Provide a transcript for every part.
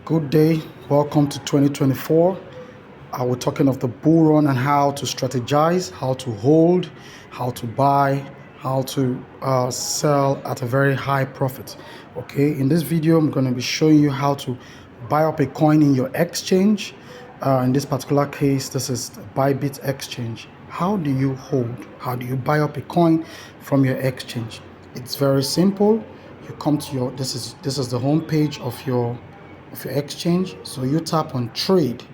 Good day, welcome to 2024. We're talking of the bull run and how to strategize, how to hold, how to buy, how to sell at a very high profit. Okay, in this video, I'm going to be showing you how to buy up a coin in your exchange. In this particular case, this is Bybit exchange. How do you hold? How do you buy up a coin from your exchange? It's very simple. You come to your this is the home page of your exchange. So you tap on trade.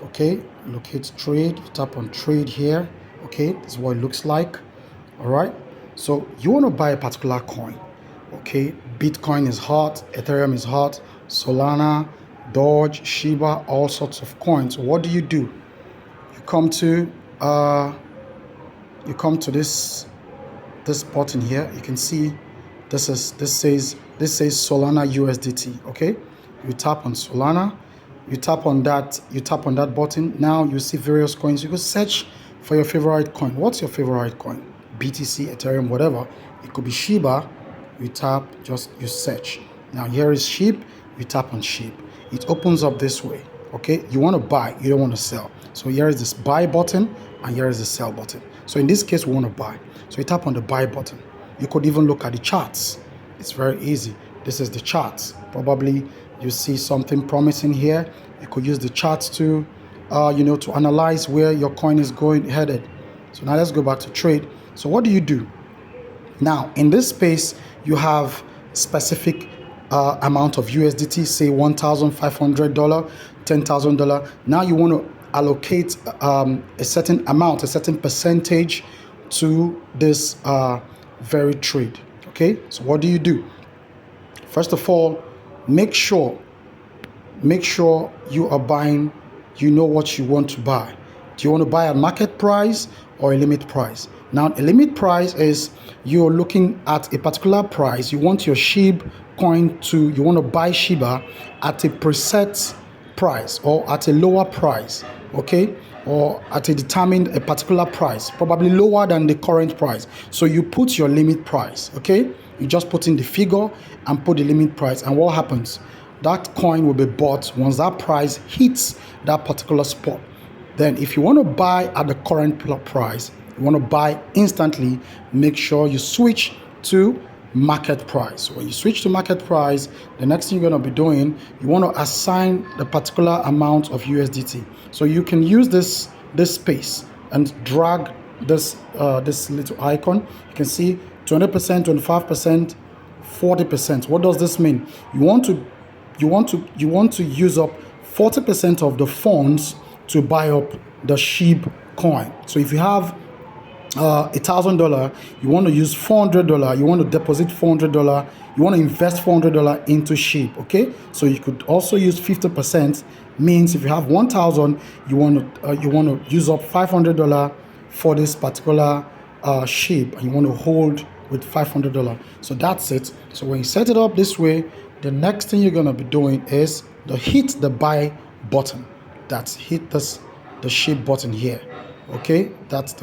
Okay, locate trade, you tap on trade here. Okay, this is what it looks like. All right, so you want to buy a particular coin. Okay, Bitcoin is hot, Ethereum is hot, Solana, Doge, Shiba, all sorts of coins. What do? You come to this button here. You can see this says Solana USDT. Okay, you tap on Solana, you tap on that button. Now you see various coins. You can search for your favorite coin. What's your favorite coin? BTC, Ethereum, whatever. It could be Shiba. You tap, you search. Now here is SHIB. You tap on SHIB. It opens up this way. Okay, you want to buy, you don't want to sell. So here is this buy button and here is the sell button. So in this case, we want to buy. So you tap on the buy button. You could even look at the charts. It's very easy. This is the charts. Probably you see something promising here. You could use the charts to, to analyze where your coin is headed. So now let's go back to trade. So what do? Now in this space, you have specific amount of USDT, say $1,500, $10,000. Now you want to allocate a certain amount, a certain percentage to this very trade. Okay, so what do? First of all, make sure you are buying, you know what you want to buy. Do you want to buy at market price or a limit price? Now a limit price is you're looking at a particular price. You want your SHIB coin you want to buy Shiba at a preset price or at a lower price, okay, or at a particular price, probably lower than the current price. So you put your limit price. Okay, you just put in the figure and put the limit price, and what happens? That coin will be bought once that price hits that particular spot. Then if you want to buy at the current price, you want to buy instantly, make sure you switch to market price. When you switch to market price, the next thing you're going to be doing, you want to assign the particular amount of USDT. So you can use this space and drag this little icon. You can see 20%, 25%, 40%. What does this mean? You want to use up 40% of the funds to buy up the SHIB coin. So if you have $1,000, you want to use $400, you want to deposit $400, you want to invest $400 into SHIB. Okay, so you could also use 50%. Means if you have 1,000, you want to use up $500 for this particular SHIB, and you want to hold with $500. So that's it. So when you set it up this way, the next thing you're going to be doing is hit the buy button. That's hit the SHIB button here. Okay, that's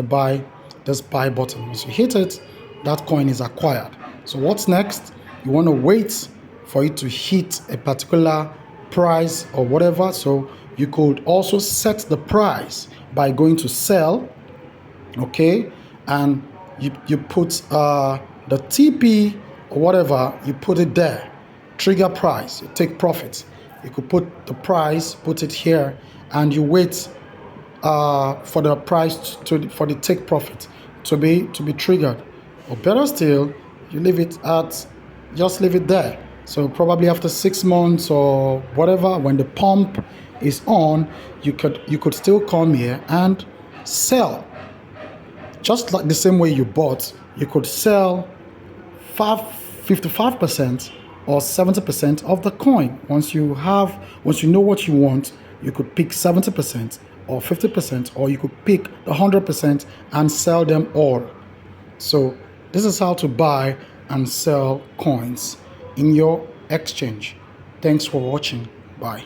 this buy button. Once you hit it, that coin is acquired. So what's next? You want to wait for it to hit a particular price or whatever. So you could also set the price by going to sell. Okay, and you put the TP or whatever, you put it there. Trigger price, you take profit. You could put the price, put it here, and you wait for the price for the take profit to be triggered. Or better still, you just leave it there. So probably after 6 months or whatever, when the pump is on, you could still come here and sell. Just like the same way you bought, you could sell 55% or 70% of the coin. Once you know what you want, you could pick 70% or 50%, or you could pick the 100% and sell them all. So this is how to buy and sell coins in your exchange. Thanks for watching. Bye.